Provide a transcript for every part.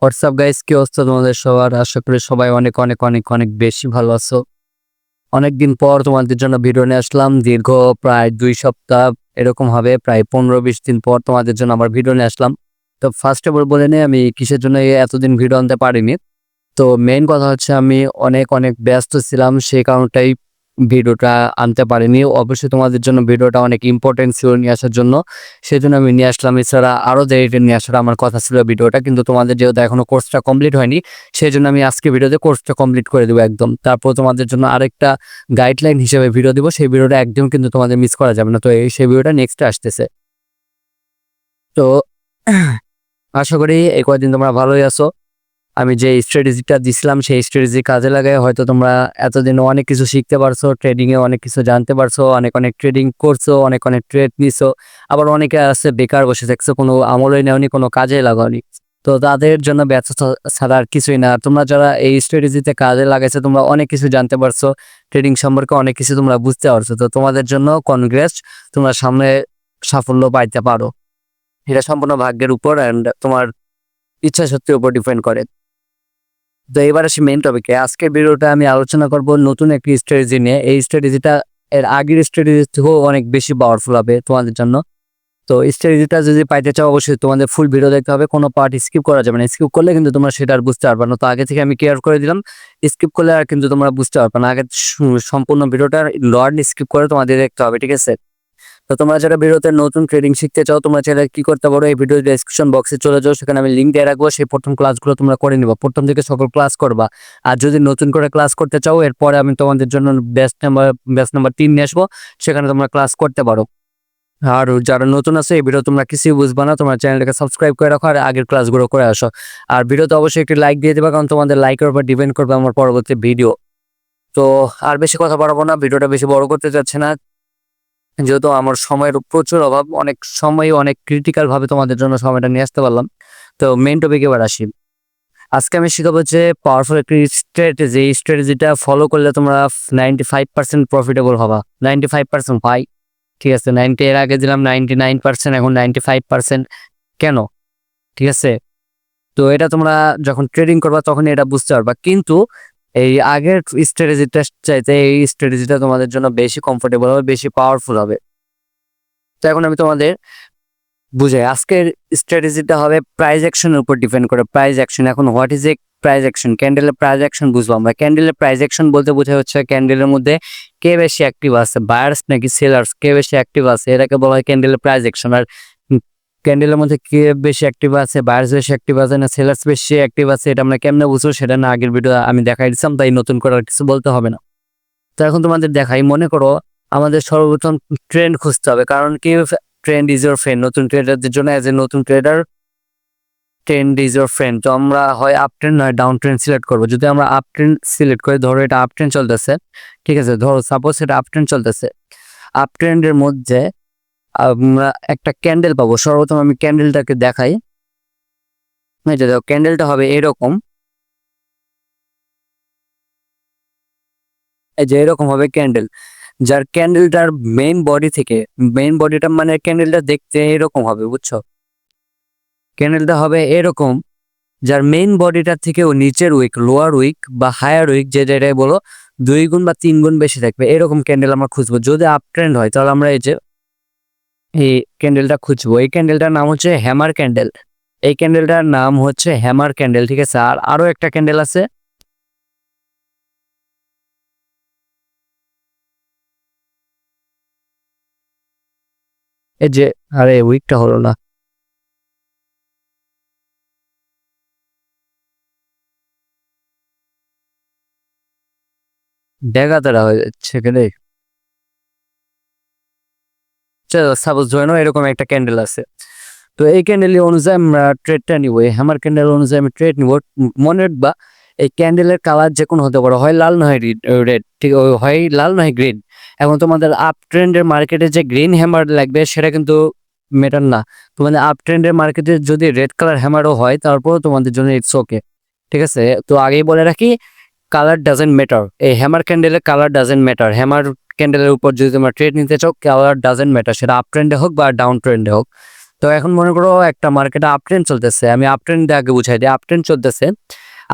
WhatsApp guys, কি অবস্থা তোমাদের সবার? আশা করি সবাই অনেক অনেক অনেক অনেক বেশি ভালো আছো। অনেকদিন পর তোমাদের জন্য ভিডিও নিয়ে আসলাম। দীর্ঘ প্রায় 2 সপ্তাহ এরকম হবে, প্রায় 15-20 দিন পর তোমাদের জন্য আবার ভিডিও নিয়ে আসলাম। তো ফার্স্ট অফ অল বলে নিই আমি কিসের জন্য এতদিন ভিডিও আনতে পারিনি। তো মেইন কথা হচ্ছে আমি অনেক অনেক ব্যস্ত ছিলাম, সেই কারণটাই ভিডিওটা আনতে পারিনি। অবশ্যই তোমাদের জন্য ভিডিওটা অনেক ইম্পর্টেন্ট ছিল নিয়ে আসার জন্য, সেজন্য আমি নিয়ে আসলাম। এছাড়া আরও দেরিতে নিয়ে আসার আমার কথা ছিল ভিডিওটা, কিন্তু তোমাদের যেহেতু এখনো কোর্সটা কমপ্লিট হয়নি, সেই জন্য আমি আজকে ভিডিওতে কোর্সটা কমপ্লিট করে দেবো একদম। তারপর তোমাদের জন্য আরেকটা গাইডলাইন হিসেবে ভিডিও দিব, সেই ভিডিওটা একদম কিন্তু তোমাদের মিস করা যাবে না। তো সেই ভিডিওটা নেক্সট আসতেছে। তো আশা করি এই কয়েকদিন তোমরা ভালোই আছো। আমি যে স্ট্র্যাটেজিটা দিছিলাম সেই স্ট্র্যাটেজি কাজে লাগায় হয়তো তোমরা এতদিন অনেক কিছু শিখতে পারছো, ট্রেডিংয়ে অনেক কিছু জানতে পারছো, অনেক অনেক ট্রেডিং করছো, অনেক অনেক ট্রেড নিছো। আবার অনেকে আছে বেকার বসে থাকছো, কোনো আমলই নেওনি, কোনো কাজে লাগাওনি। তো তাদের জন্য ব্যর্থতা ছাড়া আর কিছুই না। তোমরা যারা এই স্ট্র্যাটেজিতে কাজে লাগাইছো তোমরা অনেক কিছু জানতে পারছো, ট্রেডিং সম্পর্কে অনেক কিছু তোমরা বুঝতে পারছো। তো তোমাদের জন্য কনগ্রেস, তোমরা সামনে সাফল্য পাইতে পারো। এটা সম্পূর্ণ ভাগ্যের উপর অ্যান্ড তোমার ইচ্ছা শক্তির উপর ডিপেন্ড করে। তো এবার আসি মেইন টপিকে। আজকের ভিডিওটা আমি আলোচনা করব নতুন একটি স্ট্র্যাটেজি নিয়ে। এই স্ট্র্যাটেজিটা এর আগের স্ট্র্যাটেজির থেকেও অনেক বেশি পাওয়ারফুল হবে তোমাদের জন্য। তো স্ট্র্যাটেজিটা যদি পাইতে চাও অবশ্যই তোমাদের ফুল ভিডিও দেখতে হবে, কোনো পার্ট স্কিপ করা যাবে না। স্কিপ করলে কিন্তু তোমরা সেটা আর বুঝতে পারবে না। তো আগে থেকে আমি ক্লিয়ার করে দিলাম, স্কিপ করলে আর কিন্তু তোমরা বুঝতে পারবে না। আগে সম্পূর্ণ ভিডিওটা লার্ন স্কিপ করে তোমাদের দেখতে হবে, ঠিক আছে? তো তোমরা যারা ভিডিওতে নতুন ট্রেডিং শিখতে চাও তোমরা চাইলে কি করতে পারো, এই ভিডিও ডেসক্রিপশন বক্সে চলে যাও, সেখানে আমি লিঙ্ক দিয়ে রাখবো। সেই প্রথম ক্লাসগুলো তোমরা করে নিবা, প্রথম থেকে সকল ক্লাস করবা। আর যদি নতুন করে ক্লাস করতে চাও এরপরে আমি তোমাদের জন্য ব্যাচ নাম্বার 3 নিয়ে আসবো, সেখানে তোমরা ক্লাস করতে পারো। আর যারা নতুন আছে এই ভিডিও তোমরা কিছুই বুঝবা না, তোমার চ্যানেলটাকে সাবস্ক্রাইব করে রাখো আর আগের ক্লাসগুলো করে আসো। আর ভিডিওতে অবশ্যই একটি লাইক দিয়ে দেবা, কারণ তোমাদের লাইকের উপর ডিপেন্ড করবে আমার পরবর্তী ভিডিও। তো আর বেশি কথা বাড়াবো না, ভিডিওটা বেশি বড় করতে চাচ্ছি না, যেহেতু আমার সময়ের প্রচুর অভাব। অনেক সময় অনেক ক্রিটিক্যাল ভাবে তোমাদের জন্য সময়টা নিয়ে আসতে পারলাম। তো মেইন টপিকে এবার আসি। আজকে আমি শিখাবো যে পাওয়ারফুল একটি স্ট্র্যাটেজি। এই স্ট্র্যাটেজিটা ফলো করলে তোমরা 95% প্রফিটেবল হবা। 95% ভাই, ঠিক আছে? 90 এর আগে দিলাম 99%, এখন 95%। কেন? ঠিক আছে? তো এটা তোমরা যখন ট্রেডিং করবা তখন এটা বুঝতে পারবা। কিন্তু এই আগের স্ট্র্যাটেজিটা চাইতে এই স্ট্র্যাটেজিটা তোমাদের জন্য বেশি কমফোর্টেবল হবে, বেশি পাওয়ারফুল হবে। তো এখন আমি তোমাদের বুঝাই। আজকের স্ট্র্যাটেজিটা হবে প্রাইস অ্যাকশনের উপর ডিপেন্ড করে। প্রাইস অ্যাকশন, এখন what is a price action? ক্যান্ডেলের প্রাইস অ্যাকশন বুঝবো আমরা। ক্যান্ডেলের প্রাইস অ্যাকশন বলতে বোঝা হচ্ছে ক্যান্ডেলের মধ্যে কে বেশি অ্যাক্টিভ আছে, বায়ার্স নাকি সেলার্স, কে বেশি অ্যাক্টিভ আছে, এটাকে বলা হয় ক্যান্ডেলের প্রাইস অ্যাকশন। আর ক্যান্ডেলের মধ্যে কে বেশি অ্যাক্টিভ আছে, বায়ার্স বেশি অ্যাক্টিভ আছে না সেলার্স বেশি অ্যাক্টিভ আছে, এটা আমরা কেমনে বুঝবো? সেটা না আগের ভিডিও আমি দেখাই দিচ্ছিলাম, তাই নতুন করে আর কিছু বলতে হবে না। তো এখন তোমাদের দেখাই। মনে করো আমাদের সর্বপ্রথম ট্রেন্ড খুঁজতে হবে, কারণ কি ট্রেন্ড ইজ ইউর ফ্রেন্ড। নতুন ট্রেডারদের জন্য অ্যাজ এ নতুন trader trend is your friend. তো আমরা হয় আপ ট্রেন্ড নয় ডাউন ট্রেন্ড সিলেক্ট করবো। যদি আমরা আপ ট্রেন্ড সিলেক্ট করি, ধরো এটা আপ ট্রেন্ড চলতেছে, ঠিক আছে? ধরো সাপোজ এটা আপ ট্রেন্ড চলতেছে। আপ ট্রেন্ডের মধ্যে আমরা একটা ক্যান্ডেল পাবো। সর্বপ্রথম আমি ক্যান্ডেলটাকে দেখাই। এই যে দেখো, ক্যান্ডেলটা হবে এরকম, এই যে এরকম হবে ক্যান্ডেল। যার ক্যান্ডেলটার মেইন বডিটা মানে ক্যান্ডেলটা দেখতে এরকম হবে, বুঝছো? ক্যান্ডেলটা হবে এরকম, যার মেইন বডিটার থেকেও নিচের উইক, লোয়ার উইক বা হায়ার উইক, যেটাই বলো, 2 গুণ বা 3 গুণ বেশি থাকবে, এরকম ক্যান্ডেল আমরা খুঁজবো। যদি আপ ট্রেন্ড হয় তাহলে আমরা এই যে এই ক্যান্ডেলটা খুঁজবো। এই ক্যান্ডেলটার নাম হচ্ছে হ্যামার ক্যান্ডেল। এই ক্যান্ডেলটার নাম হচ্ছে হ্যামার ক্যান্ডেল, ঠিক আছে? আর আরো একটা ক্যান্ডেল আছে, এই যে, আরে উইকটা হলো না, দেখাতারা হয়ে যাচ্ছে এখানে। সাপোজ ধরে নাও এরকম একটা ক্যান্ডেল আছে। তো এই ক্যান্ডেল অনুযায়ী আমরা ট্রেডটা নিব। এই হ্যামার ক্যান্ডেল অনুযায়ী আমি ট্রেড নিব। মনে রাখবা এই ক্যান্ডেলের কালার যে কোনো হতে পারে, হয় লাল নয় রেড, ঠিক, হয় লাল নয় গ্রিন। এখন তোমাদের আপ ট্রেন্ডের মার্কেটে যে গ্রিন হ্যামার লাগবে সেটা কিন্তু ম্যাটার না। তোমাদের আপ ট্রেন্ডের মার্কেটে যদি রেড কালার হ্যামারও হয় তারপরেও তোমাদের জন্য ইটস ওকে, ঠিক আছে? তো আগেই বলে রাখি, কালার ডাজেন্ট ম্যাটার। এই হ্যামার ক্যান্ডেলের কালার ডাজেন্ট ম্যাটার। হ্যামার ক্যান্ডেলের উপর যদি তোমরা ট্রেড নিতে চাও কালার ডাজেন্ট ম্যাটার, সেটা আপ ট্রেন্ডে হোক বা ডাউন ট্রেন্ডে হোক। তো এখন মনে করো একটা মার্কেটে আপ ট্রেন্ড চলতেছে, আমি আপ ট্রেন্ড আগে বুঝাই দিই। আপ ট্রেন্ড চলতেছে,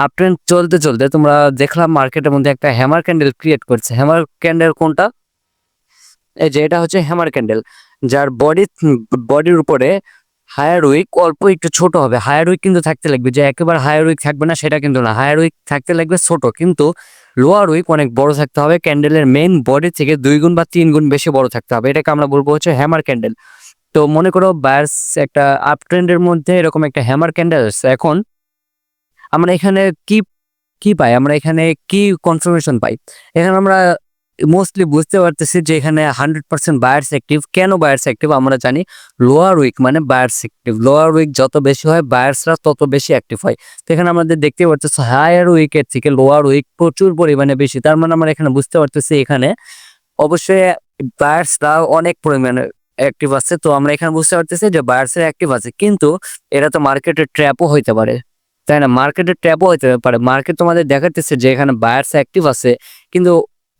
আপ ট্রেন্ড চলতে চলতে তোমরা দেখলাম মার্কেটের মধ্যে একটা হ্যামার ক্যান্ডেল ক্রিয়েট করছে। হ্যামার ক্যান্ডেল কোনটা? এই যে এটা হচ্ছে হ্যামার ক্যান্ডেল, যার বডির উপরে হায়ার উইক অল্প একটু ছোট হবে। হায়ার উইক কিন্তু থাকতে লাগবে, যে একেবারে হায়ার উইক থাকবে না সেটা কিন্তু না, হায়ার উইক থাকতে লাগবে ছোট, কিন্তু লোয়ার উইক অনেক বড় থাকতে হবে। ক্যান্ডেলের মেইন বডি থেকে 2 গুণ বা 3 গুণ বেশি বড় থাকতে হবে। এটাকে আমরা বলবো হচ্ছে হ্যামার ক্যান্ডেল। তো মনে করো বায়ার্স একটা আপ ট্রেন্ডের মধ্যে এরকম একটা হ্যামার ক্যান্ডেল আছে। এখন আমরা এখানে কি কি পাই, আমরা এখানে কি কনফার্মেশন পাই? এখানে আমরা মোস্টলি বুঝতে পারতেছি যে এখানে 100% বায়ার্স অ্যাক্টিভ। কেন বায়ার্স অ্যাক্টিভ? আমরা জানি লোয়ার উইক মানে বায়ার্স অ্যাক্টিভ। লোয়ার উইক যত বেশি হয় বায়ার্সরা তত বেশি অ্যাক্টিভ হয়। তো এখানে আমাদের দেখতে পারতেছি হায়ার উইকের থেকে লোয়ার উইক প্রচুর পরিমাণে বেশি। তার মানে আমরা এখানে বুঝতে পারতেছি এখানে অবশ্যই বায়ার্সরা অনেক পরিমাণে অ্যাক্টিভ আছে। তো আমরা এখানে বুঝতে পারতেছি যে বায়ার্সরা অ্যাক্টিভ আছে, কিন্তু এটা তো মার্কেটের ট্র্যাপও হইতে পারে, তাই না? মার্কেটের ট্র্যাপও হইতে পারে। মার্কেট তোমাদের দেখাতেছে যে এখানে বায়ার্স অ্যাক্টিভ আছে, কিন্তু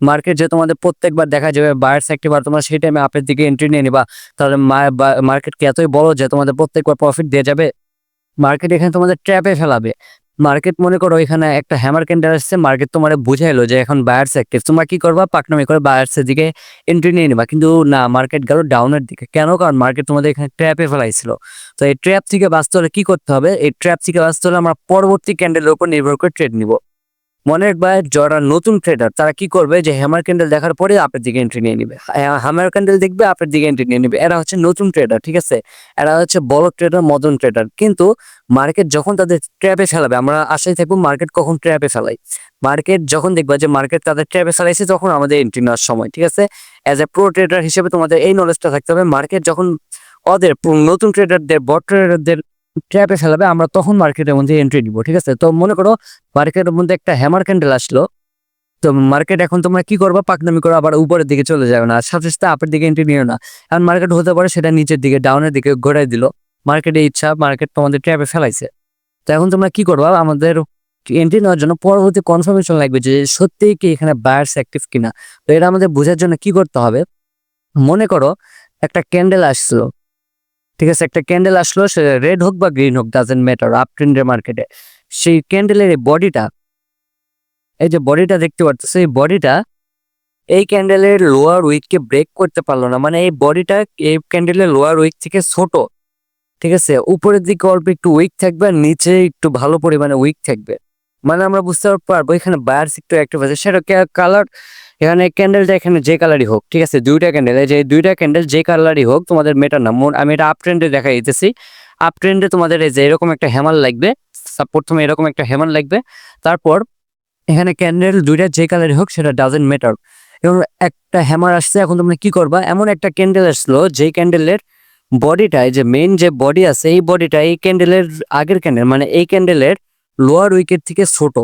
মার্কেট যে তোমাদের প্রত্যেকবার দেখা যাবে বায়ার্স অ্যাক্টিভ আর তোমরা সেই টাইমে আপের দিকে এন্ট্রি নিয়ে নিবা, তাহলে মার্কেট কি এতই বড় যে তোমাদের প্রত্যেকবার প্রফিট দিয়ে যাবে? মার্কেট এখানে তোমাদের ট্র্যাপে ফেলাবে। মার্কেট মনে করো এখানে একটা হ্যামার ক্যান্ডেল আসছে, মার্কেট তোমার বুঝাইলো যে এখন বায়ার্স অ্যাক্টিভ, তোমরা কি করবা? পাকনামি করে বায়ার্সের দিকে এন্ট্রি নিয়ে নিবা, কিন্তু না, মার্কেট গেল ডাউনের দিকে। কেন? কারণ মার্কেট তোমাদের এখানে ট্র্যাপে ফেলাইছিল। তো এই ট্র্যাপ থেকে বাঁচতে হলে কি করতে হবে? এই ট্র্যাপ থেকে বাঁচতে হলে আমরা পরবর্তী ক্যান্ডেলের উপর নির্ভর করে ট্রেড নিব। মনে রাখবা, যারা নতুন ট্রেডার তারা কি করবে, যে হ্যামার ক্যান্ডেল দেখার পরে আপনার দিকে এন্ট্রি নিয়ে নিবে। হ্যামার ক্যান্ডেল দেখবে আপনার দিকে এন্ট্রি নিয়ে নিবে। এরা হচ্ছে নতুন ট্রেডার, ঠিক আছে? এরা হচ্ছে বড় ট্রেডার, মদন ট্রেডার। কিন্তু মার্কেট যখন তাদের ট্র্যাপে ফেলাবে, আমরা আশায় থাকবো মার্কেট কখন ট্র্যাপে ফেলাই। মার্কেট যখন দেখবা যে মার্কেট তাদের ট্র্যাপে ফেলাইছে, তখন আমাদের এন্ট্রি নেওয়ার সময়, ঠিক আছে? অ্যাজ এ প্রো ট্রেডার হিসেবে তোমাদের এই নলেজটা থাকতে হবে, মার্কেট যখন ওদের নতুন ট্রেডারদের, বট ট্রেডারদের ট্র্যাপে ফেলাবে, আমরা তখন মার্কেটের মধ্যে এন্ট্রি নিব, ঠিক আছে? তো মনে করো মার্কেটের মধ্যে একটা হ্যামার ক্যান্ডেল আসলো, তো মার্কেট এখন তোমরা কি করবা? পাকনামি করো, আবার উপরের দিকে চলে যাবে না, সাথে সাথে আপের দিকে এন্ট্রি নিও না। এখন মার্কেট হতে পারে সেটা নিচের দিকে, ডাউনের দিকে ঘোরাই দিল, মার্কেটের ইচ্ছা, মার্কেট তোমাদের ট্র্যাপে ফেলাইছে। তো এখন তোমরা কি করবা? আমাদের এন্ট্রি নেওয়ার জন্য পরবর্তী কনফার্মেশন লাগবে যে সত্যিই কি এখানে বায়ার্স অ্যাক্টিভ কিনা। তো এটা আমাদের বোঝার জন্য কি করতে হবে? মনে করো একটা ক্যান্ডেল আসলো, ঠিক আছে? একটা ক্যান্ডেল আসলো, সে রেড হোক বা গ্রিন হোক, ডাজেন্ট ম্যাটার, আপ ট্রেন্ডের মার্কেটে সেই ক্যান্ডেলের বডিটা, এই যে বডিটা দেখতে পাচ্ছ, এই বডিটা এই ক্যান্ডেলের লোয়ার উইককে ব্রেক করতে পারলো না। মানে এই বডিটা এই ক্যান্ডেলের লোয়ার উইক থেকে ছোট, ঠিক আছে? উপরের দিকে অল্প একটু উইক থাকবে আর নিচে একটু ভালো পরিমাণে উইক থাকবে। মানে আমরা বুঝতে পারবো এখানে বায়ার্স একটু অ্যাক্টিভ আছে। সেটা কালার, এখানে ক্যান্ডেলটা এখানে যে কালারই হোক, ঠিক আছে? দুইটা ক্যান্ডেল, এই যে দুইটা ক্যান্ডেল যে কালারই হোক, তোমাদের মেটার না। আমি এটা আপ ট্রেন্ডে দেখা দিতেছি। আপ ট্রেন্ডে তোমাদের এই যে এরকম একটা হ্যামার লাগবে, প্রথমে এরকম একটা হ্যামার লাগবে, তারপর এখানে ক্যান্ডেল দুইটা যে কালারই হোক সেটা ডাজেন্ট ম্যাটার। এবং একটা হ্যামার আসছে, এখন তোমরা কি করবা? এমন একটা ক্যান্ডেল আসলো যে ক্যান্ডেলের বডিটা, এই যে মেইন যে বডি আছে, এই বডিটা এই ক্যান্ডেলের আগের ক্যান্ডেল মানে এই ক্যান্ডেলের লোয়ার উইকেট থেকে ছোট।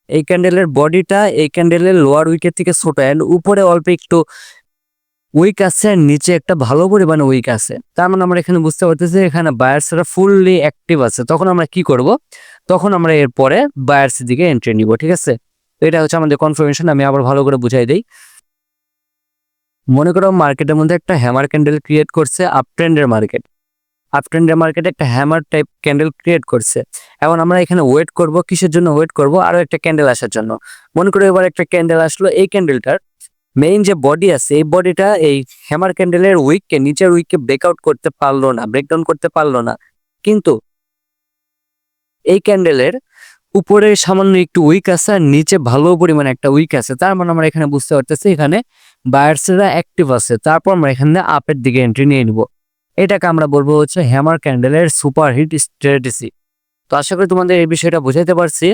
এই ক্যান্ডেলের বডিটা এই ক্যান্ডেলের লোয়ার উইকেট থেকে ছোট, এন্ড উপরে অল্প একটু উইক আছে আর নিচে একটা ভালো পরিমাণে উইক আছে। তার মানে আমরা এখানে বুঝতে পারতেছি এখানে বায়ার্সরা ফুললি অ্যাক্টিভ আছে। তখন আমরা কি করব? তখন আমরা এরপরে বায়ার্সের দিকে এন্ট্রি নিব, ঠিক আছে? তো এটা হচ্ছে আমাদের কনফার্মেশন। আমি আবার ভালো করে বুঝাই দিই। মনে করো মার্কেটের মধ্যে একটা হ্যামার ক্যান্ডেল ক্রিয়েট করছে, আপ ট্রেন্ডের মার্কেট, আপ ট্রেন্ডের মার্কেটে একটা হ্যামার টাইপ ক্যান্ডেল ক্রিয়েট করছে। এখন আমরা এখানে ওয়েট করব, কিসের জন্য ওয়েট করব? আরো একটা ক্যান্ডেল আসার জন্য। মনে করো এবার একটা ক্যান্ডেল আসলো, এই ক্যান্ডেলটার মেইন যে বডি আছে, এই বডিটা এই হ্যামার ক্যান্ডেলের উইককে, নিচের উইককে ব্রেকআউট করতে পারলো না, ব্রেকডাউন করতে পারলো না, কিন্তু এই ক্যান্ডেলের উপরে সামান্য একটু উইক আছে আর নিচে ভালো পরিমাণে একটা উইক আছে। তার মানে আমরা এখানে বুঝতে পারতেছি এখানে বায়ার্সরা অ্যাক্টিভ আছে। তারপর আমরা এখানে আপের দিকে এন্ট্রি নিয়ে নিব। এটাকে আমরা বলবো হচ্ছে হ্যামার ক্যান্ডেলের সুপারহিট স্ট্র্যাটেজি। তো আশা করি তোমাদের এই বিষয়টা বুঝাইতে পারছি।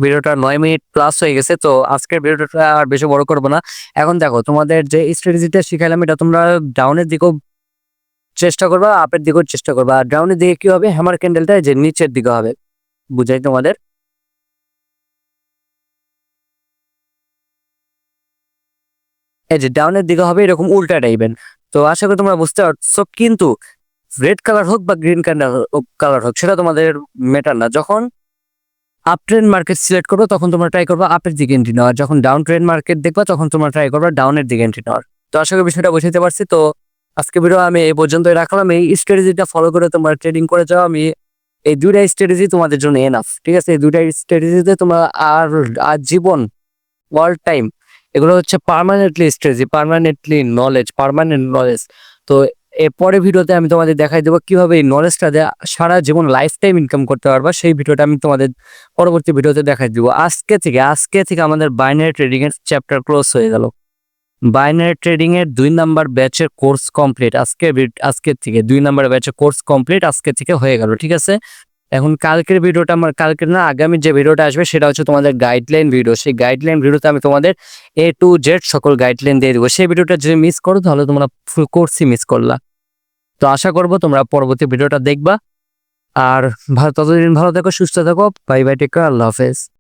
ভিডিওটা 9 মিনিট প্লাস হয়ে গেছে, তো আজকের ভিডিওটা আর বেশি বড় করবো না। এখন দেখো, তোমাদের যে স্ট্র্যাটেজিটা শিখাইলাম এটা তোমরা ডাউনের দিকেও চেষ্টা করবা, আপের দিকেও চেষ্টা করবা। আর ডাউনের দিকে কি হবে? হ্যামার ক্যান্ডেলটা যে নিচের দিকে হবে, বুঝাই তোমাদের। এই যে ডাউনের দিকে হবে এরকম উল্টা টাইপের। তো আশা করি তোমরা বুঝতে পারছো। কিন্তু রেড কালার হোক বা গ্রিন কালার হোক সেটা তোমাদের ম্যাটার না। যখন আপ ট্রেন্ড মার্কেট সিলেক্ট করবো তখন তোমরা ট্রাই করবা আপের দিকে এন্ট্রি নেওয়ার, যখন ডাউন ট্রেন্ড মার্কেট দেখবা তখন তোমরা ট্রাই করবা ডাউনের দিকে এন্ট্রি নেওয়ার। তো আশা করি বিষয়টা বুঝাতে পারছি। তো আজকে ভিডিও আমি এই পর্যন্তই রাখলাম। এই স্ট্র্যাটেজিটা ফলো করে তোমরা ট্রেডিং করে যাও। আমি এই ২টা স্ট্র্যাটেজি তোমাদের জন্য এনাফ। ঠিক আছে? এই ২টা স্ট্র্যাটেজিতে তোমরা আর আজীবন অল টাইম এগুলো হচ্ছে পার্মানেন্টলি স্ট্র্যাটেজি, পার্মানেন্ট নলেজ। তো এরপরে ভিডিওতে আমি তোমাদের দেখাই দেবো কিভাবে এই নলেজটা দিয়ে সারা জীবন লাইফ টাইম ইনকাম করতে পারবা। সেই ভিডিওটা আমি তোমাদের পরবর্তী ভিডিওতে দেখাই দিব। আজকে থেকে আমাদের বাইনারি ট্রেডিং এর চ্যাপ্টার ক্লোজ হয়ে গেল। বাইনারি ট্রেডিং এর ২ নাম্বার ব্যাচের কোর্স কমপ্লিট। আজকের থেকে ২ নাম্বার ব্যাচের কোর্স কমপ্লিট আজকে থেকে হয়ে গেল। ঠিক আছে? এখন কালকের ভিডিওটা কালকের না, আগামী যে ভিডিওটা আসবে সেটা হচ্ছে তোমাদের গাইডলাইন ভিডিও। সেই গাইডলাইন ভিডিওতে আমি তোমাদের A to Z সকল গাইডলাইন দিয়ে দেবো। সেই ভিডিওটা যদি মিস করো তাহলে তোমরা ফুল কোর্সই মিস করলা। তো আশা করবো তোমরা পরবর্তী ভিডিওটা দেখবা। আর ততদিন ভালো থাকো, সুস্থ থাকো। বাই বাই, টেক কেয়ার, আল্লাহ হাফেজ।